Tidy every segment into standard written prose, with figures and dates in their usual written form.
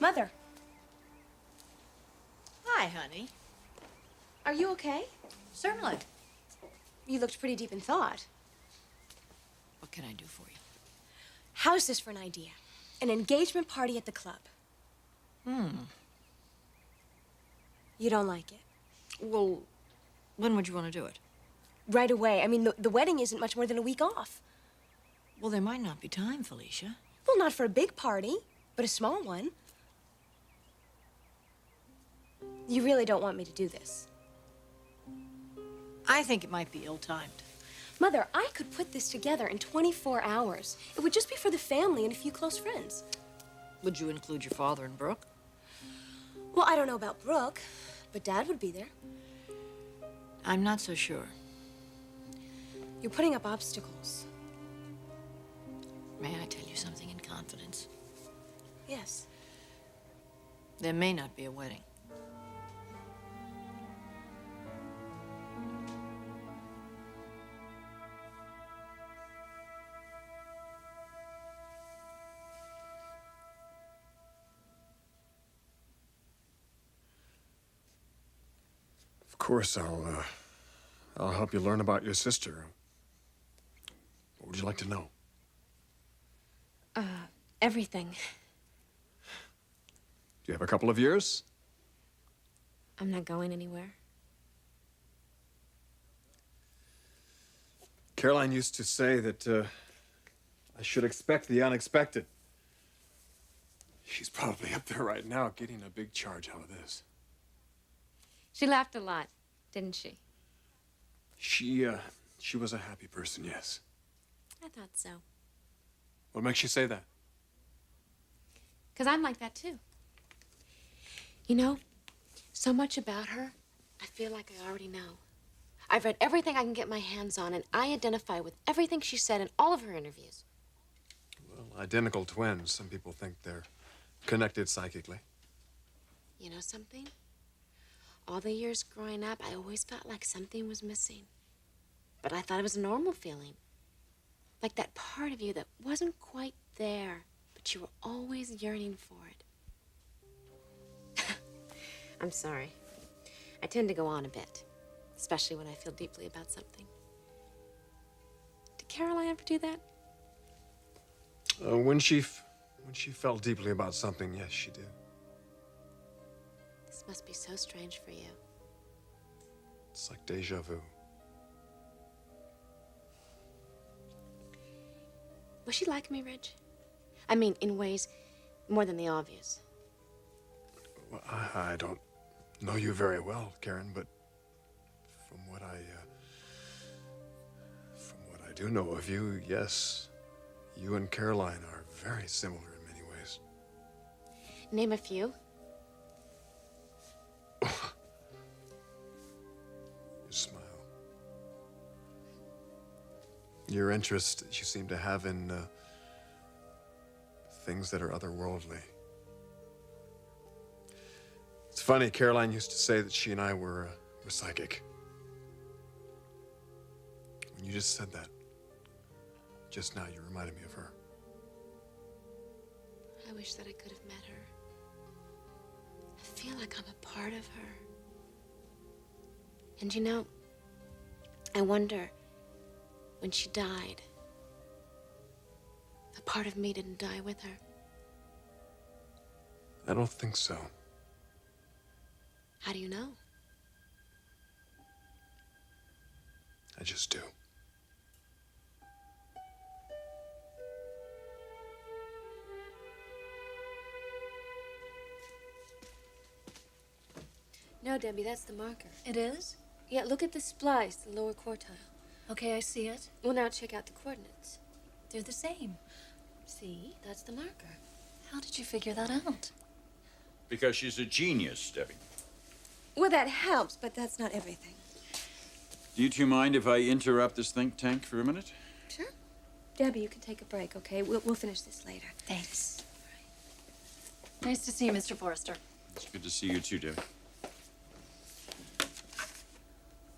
Mother. Hi, honey. Are you okay? Certainly. You looked pretty deep in thought. What can I do for you? How's this for an idea? An engagement party at the club. You don't like it? Well, when would you want to do it? Right away. I mean, the wedding isn't much more than a week off. Well, there might not be time, Felicia. Well, not for a big party, but a small one. You really don't want me to do this? I think it might be ill-timed. Mother, I could put this together in 24 hours. It would just be for the family and a few close friends. Would you include your father and Brooke? Well, I don't know about Brooke, but Dad would be there. I'm not so sure. You're putting up obstacles. May I tell you something in confidence? Yes. There may not be a wedding. Of course, I'll help you learn about your sister. What would you like to know? Everything. Do you have a couple of years? I'm not going anywhere. Caroline used to say that I should expect the unexpected. She's probably up there right now getting a big charge out of this. She laughed a lot, didn't she? She was a happy person, yes. I thought so. What makes you say that? Because I'm like that, too. You know, so much about her, I feel like I already know. I've read everything I can get my hands on, and I identify with everything she said in all of her interviews. Well, identical twins. Some people think they're connected psychically. You know something? All the years growing up, I always felt like something was missing. But I thought it was a normal feeling. Like that part of you that wasn't quite there, but you were always yearning for it. I'm sorry. I tend to go on a bit, especially when I feel deeply about something. Did Caroline ever do that? When she felt deeply about something, yes, she did. This must be so strange for you. It's like deja vu. Was she like me, Reg? I mean, in ways more than the obvious. Well, I don't know you very well, Karen, but from what I do know of you, yes, you and Caroline are very similar in many ways. Name a few. Your smile. Your interest you seem to have in things that are otherworldly. It's funny, Caroline used to say that she and I were psychic. When you just said that, just now, you reminded me of her. I wish that I could have met her. I feel like I'm a part of her. And you know, I wonder, when she died, a part of me didn't die with her. I don't think so. How do you know? I just do. No, Debbie, that's the marker. It is? Yeah, look at the splice, the lower quartile. Okay, I see it. Well, now check out the coordinates. They're the same. See, that's the marker. How did you figure that out? Because she's a genius, Debbie. Well, that helps, but that's not everything. Do you two mind if I interrupt this think tank for a minute? Sure. Debbie, you can take a break, okay? We'll finish this later. Thanks. Nice to see you, Mr. Forrester. It's good to see you too, Debbie.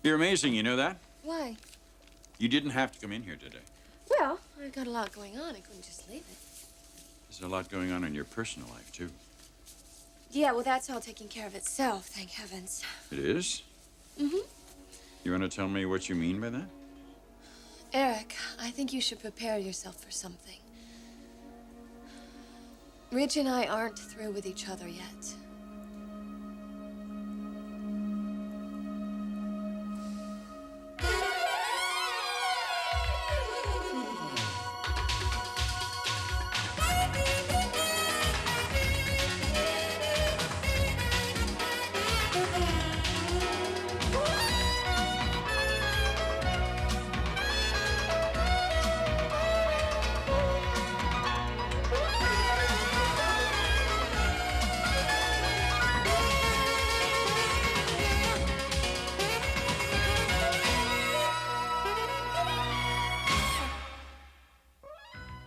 You're amazing, you know that? Why? You didn't have to come in here today. Well, I've got a lot going on. I couldn't just leave it. There's a lot going on in your personal life, too. Yeah, well, that's all taking care of itself, thank heavens. It is? Mm-hmm. You want to tell me what you mean by that? Eric, I think you should prepare yourself for something. Ridge and I aren't through with each other yet.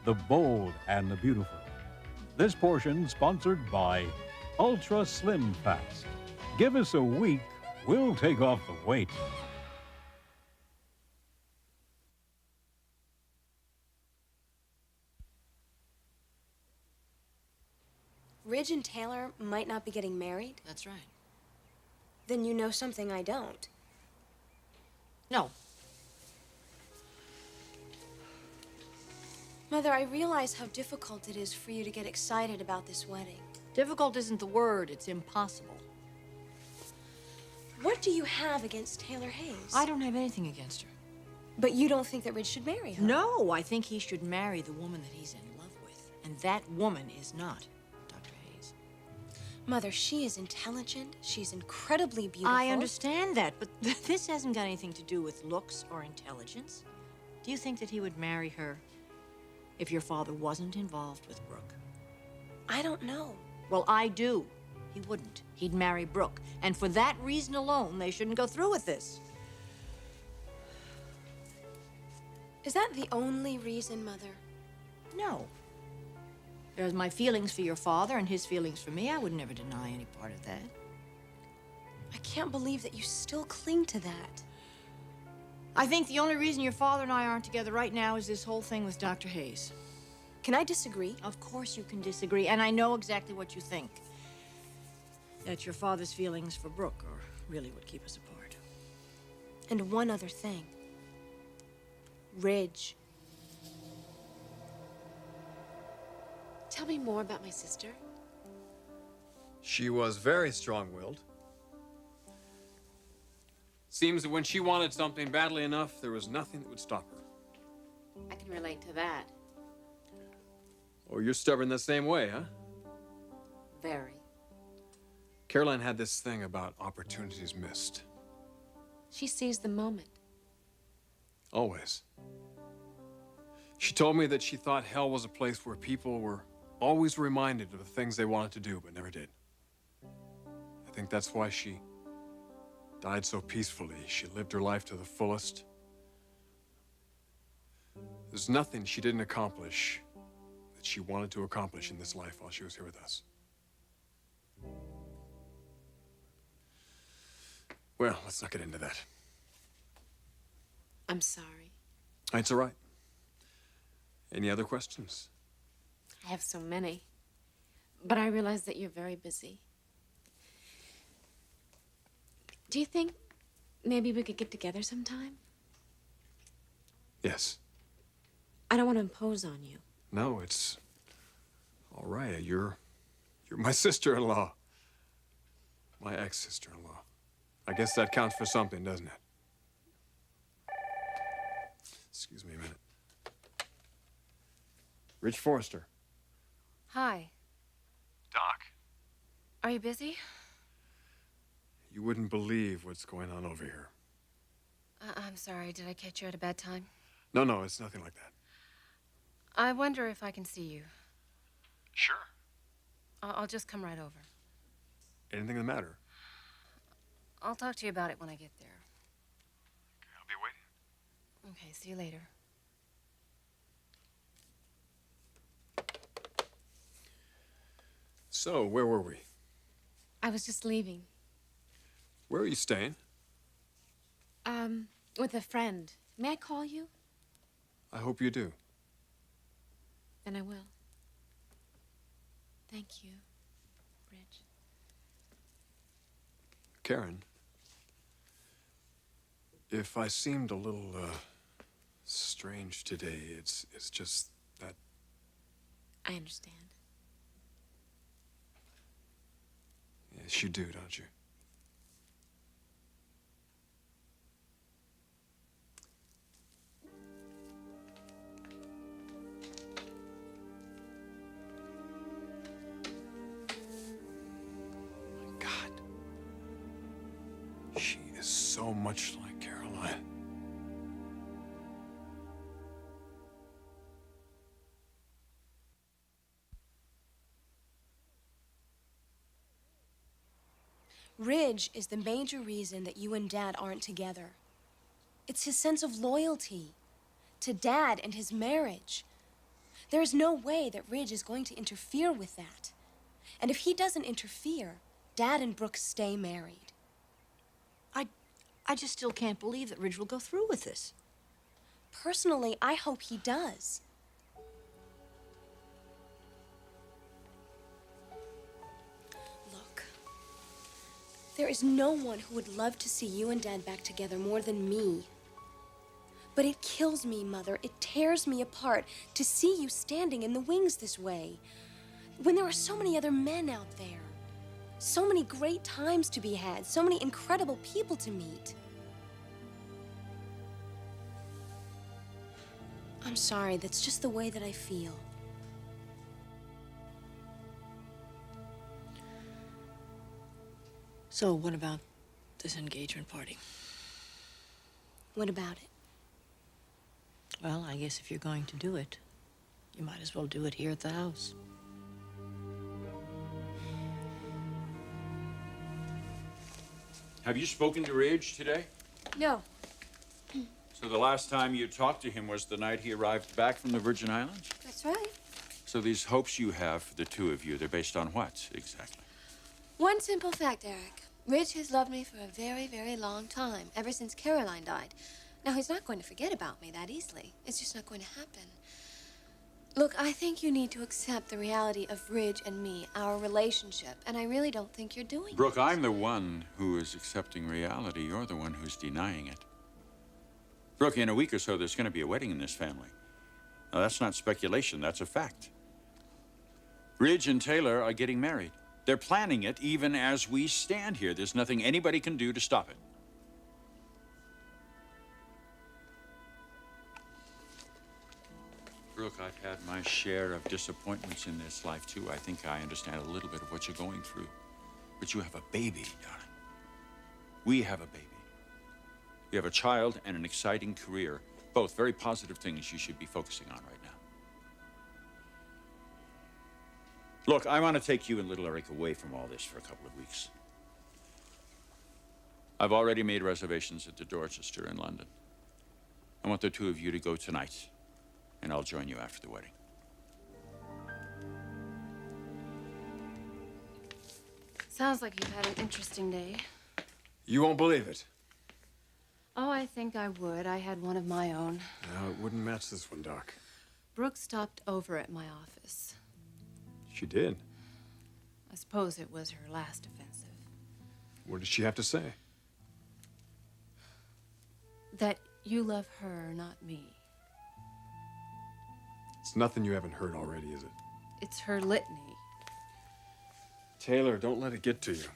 The bold and the beautiful. This portion sponsored by Ultra Slim Fast. Give us a week, we'll take off the weight. Ridge and Taylor might not be getting married? That's right. Then you know something I don't. No. Mother, I realize how difficult it is for you to get excited about this wedding. Difficult isn't the word, it's impossible. What do you have against Taylor Hayes? I don't have anything against her. But you don't think that Ridge should marry her? No, I think he should marry the woman that he's in love with. And that woman is not Dr. Hayes. Mother, she is intelligent. She's incredibly beautiful. I understand that, but this hasn't got anything to do with looks or intelligence. Do you think that he would marry her if your father wasn't involved with Brooke? I don't know. Well, I do. He wouldn't. He'd marry Brooke. And for that reason alone, they shouldn't go through with this. Is that the only reason, Mother? No. There's my feelings for your father and his feelings for me. I would never deny any part of that. I can't believe that you still cling to that. I think the only reason your father and I aren't together right now is this whole thing with Dr. Hayes. Can I disagree? Of course you can disagree, and I know exactly what you think. That your father's feelings for Brooke are really what keep us apart. And one other thing. Ridge. Tell me more about my sister. She was very strong-willed. Seems that when she wanted something badly enough, there was nothing that would stop her. I can relate to that. Oh, you're stubborn the same way, huh? Very. Caroline had this thing about opportunities missed. She sees the moment. Always. She told me that she thought hell was a place where people were always reminded of the things they wanted to do but never did. I think that's why she died so peacefully. She lived her life to the fullest. There's nothing she didn't accomplish that she wanted to accomplish in this life while she was here with us. Well, let's not get into that. I'm sorry. It's all right. Any other questions? I have so many. But I realize that you're very busy. Do you think maybe we could get together sometime? Yes. I don't want to impose on you. No, it's all right. You're my sister-in-law. My ex-sister-in-law. I guess that counts for something, doesn't it? Excuse me a minute. Rich Forrester. Hi. Doc. Are you busy? You wouldn't believe what's going on over here. I'm sorry. Did I catch you at a bad time? No, it's nothing like that. I wonder if I can see you. Sure. I'll just come right over. Anything the matter? I'll talk to you about it when I get there. Okay, I'll be waiting. Okay, see you later. So, where were we? I was just leaving. Where are you staying? With a friend. May I call you? I hope you do. Then I will. Thank you, Bridge. Karen, if I seemed a little, strange today, it's just that... I understand. Yes, you do, don't you? My God. She is so much like Caroline. Ridge is the major reason that you and Dad aren't together. It's his sense of loyalty to Dad and his marriage. There's no way that Ridge is going to interfere with that. And if he doesn't interfere, Dad and Brooke stay married. I just still can't believe that Ridge will go through with this. Personally, I hope he does. Look, there is no one who would love to see you and Dad back together more than me. But it kills me, Mother. It tears me apart to see you standing in the wings this way, when there are so many other men out there. So many great times to be had, so many incredible people to meet. I'm sorry, that's just the way that I feel. So what about this engagement party? What about it? Well, I guess if you're going to do it, you might as well do it here at the house. Have you spoken to Ridge today? No. So the last time you talked to him was the night he arrived back from the Virgin Islands? That's right. So these hopes you have for the two of you, they're based on what, exactly? One simple fact, Eric. Ridge has loved me for a very, very long time, ever since Caroline died. Now, he's not going to forget about me that easily. It's just not going to happen. Look, I think you need to accept the reality of Ridge and me, our relationship, and I really don't think you're doing Brooke, it. I'm the one who is accepting reality. You're the one who's denying it. Brooke, in a week or so, there's going to be a wedding in this family. Now, that's not speculation, that's a fact. Ridge and Taylor are getting married. They're planning it even as we stand here. There's nothing anybody can do to stop it. Brooke, I've had my share of disappointments in this life, too. I think I understand a little bit of what you're going through. But you have a baby, darling. We have a baby. We have a child and an exciting career. Both very positive things you should be focusing on right now. Look, I want to take you and little Eric away from all this for a couple of weeks. I've already made reservations at the Dorchester in London. I want the two of you to go tonight, and I'll join you after the wedding. Sounds like you've had an interesting day. You won't believe it. Oh, I think I would. I had one of my own. No, it wouldn't match this one, Doc. Brooke stopped over at my office. She did. I suppose it was her last offensive. What did she have to say? That you love her, not me. It's nothing you haven't heard already, is it? It's her litany. Taylor, don't let it get to you.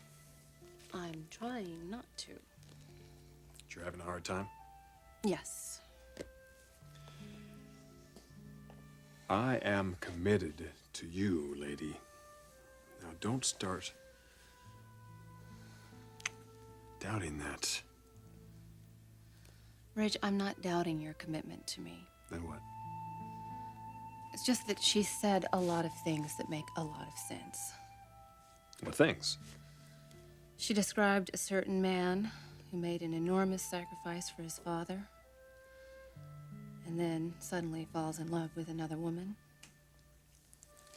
I'm trying not to. You're having a hard time? Yes. I am committed to you, lady. Now, don't start doubting that. Ridge, I'm not doubting your commitment to me. Then what? It's just that she said a lot of things that make a lot of sense. What things? She described a certain man who made an enormous sacrifice for his father, and then suddenly falls in love with another woman.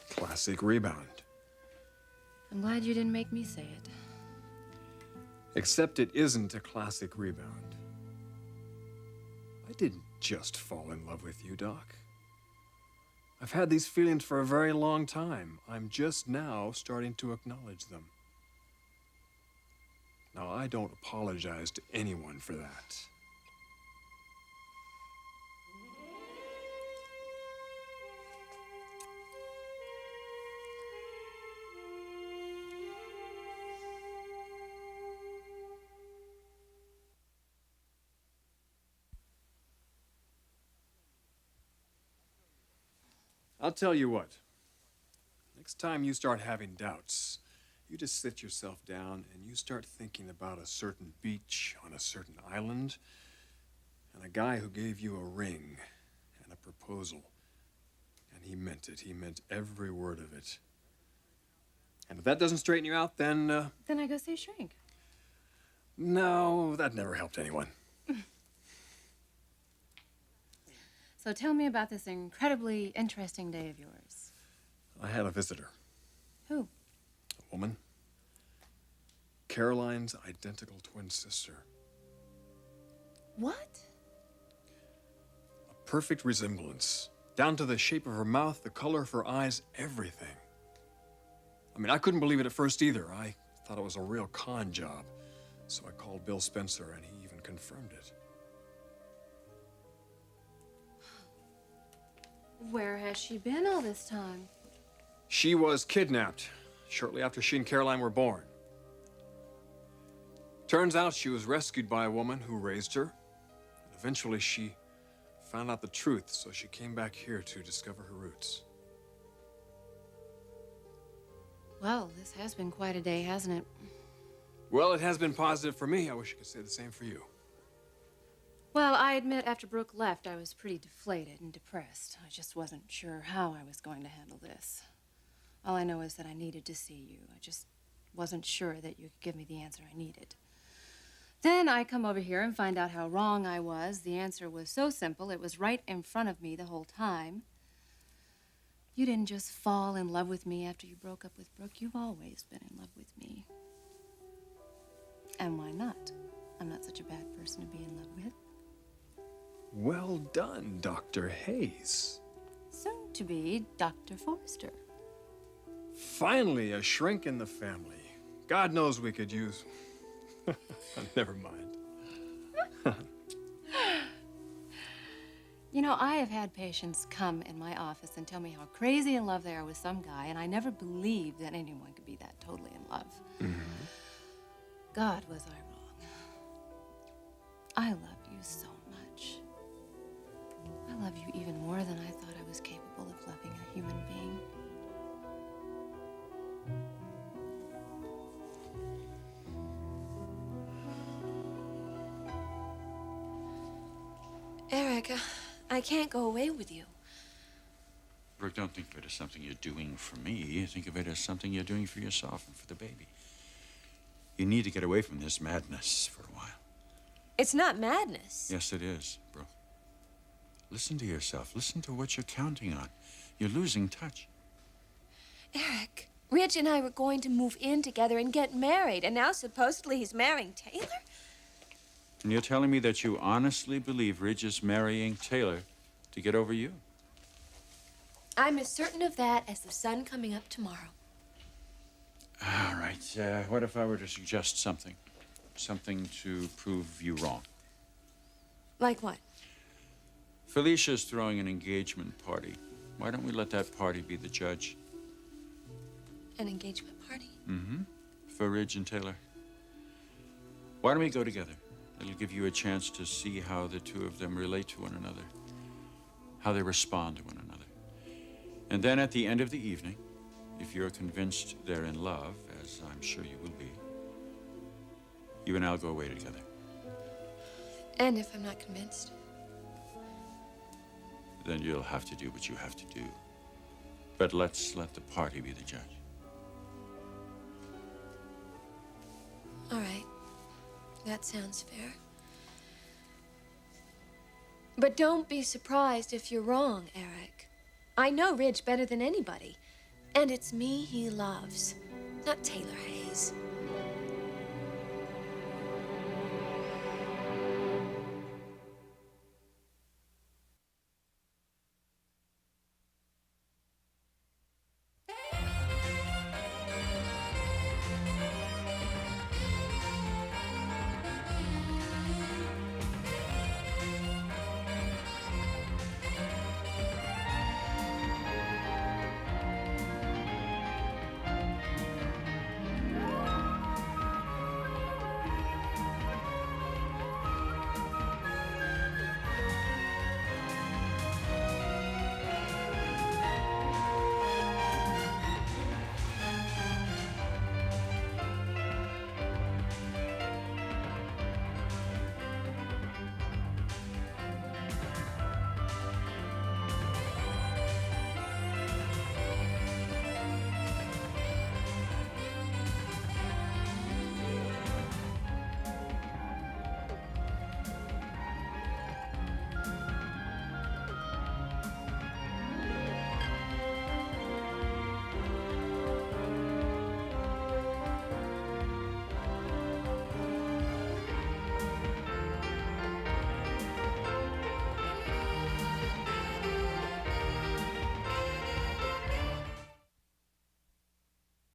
Classic rebound. I'm glad you didn't make me say it. Except it isn't a classic rebound. I didn't just fall in love with you, Doc. I've had these feelings for a very long time. I'm just now starting to acknowledge them. Now, I don't apologize to anyone for that. I'll tell you what. Next time you start having doubts, you just sit yourself down and you start thinking about a certain beach on a certain island and a guy who gave you a ring and a proposal. And he meant it. He meant every word of it. And if that doesn't straighten you out, then... Then I go see a shrink. No, that never helped anyone. So tell me about this incredibly interesting day of yours. I had a visitor. Who? A woman. Caroline's identical twin sister. What? A perfect resemblance. Down to the shape of her mouth, the color of her eyes, everything. I mean, I couldn't believe it at first either. I thought it was a real con job. So I called Bill Spencer, and he even confirmed it. Where has she been all this time? She was kidnapped shortly after she and Caroline were born. Turns out she was rescued by a woman who raised her. And eventually she found out the truth, so she came back here to discover her roots. Well, this has been quite a day, hasn't it? Well, it has been positive for me. I wish I could say the same for you. Well, I admit after Brooke left, I was pretty deflated and depressed. I just wasn't sure how I was going to handle this. All I know is that I needed to see you. I just wasn't sure that you could give me the answer I needed. Then I come over here and find out how wrong I was. The answer was so simple, it was right in front of me the whole time. You didn't just fall in love with me after you broke up with Brooke. You've always been in love with me. And why not? I'm not such a bad person to be in love with. Well done, Dr. Hayes. Soon to be Dr. Forrester. Finally, a shrink in the family. God knows we could use... Never mind. You know, I have had patients come in my office and tell me how crazy in love they are with some guy, and I never believed that anyone could be that totally in love. Mm-hmm. God, was I wrong. I love you so much. I love you even more than I thought I was capable of loving a human being. Eric, I can't go away with you. Brooke, don't think of it as something you're doing for me. Think of it as something you're doing for yourself and for the baby. You need to get away from this madness for a while. It's not madness. Yes, it is, Brooke. Listen to yourself. Listen to what you're counting on. You're losing touch. Eric, Rich and I were going to move in together and get married, and now supposedly he's marrying Taylor? And you're telling me that you honestly believe Ridge is marrying Taylor to get over you? I'm as certain of that as the sun coming up tomorrow. All right. What if I were to suggest something? Something to prove you wrong. Like what? Felicia's throwing an engagement party. Why don't we let that party be the judge? An engagement party? Mm-hmm. For Ridge and Taylor. Why don't we go together? It'll give you a chance to see how the two of them relate to one another, how they respond to one another. And then at the end of the evening, if you're convinced they're in love, as I'm sure you will be, you and I'll go away together. And if I'm not convinced? Then you'll have to do what you have to do. But let's let the party be the judge. All right. That sounds fair. But don't be surprised if you're wrong, Eric. I know Ridge better than anybody. And it's me he loves, not Taylor Hayes.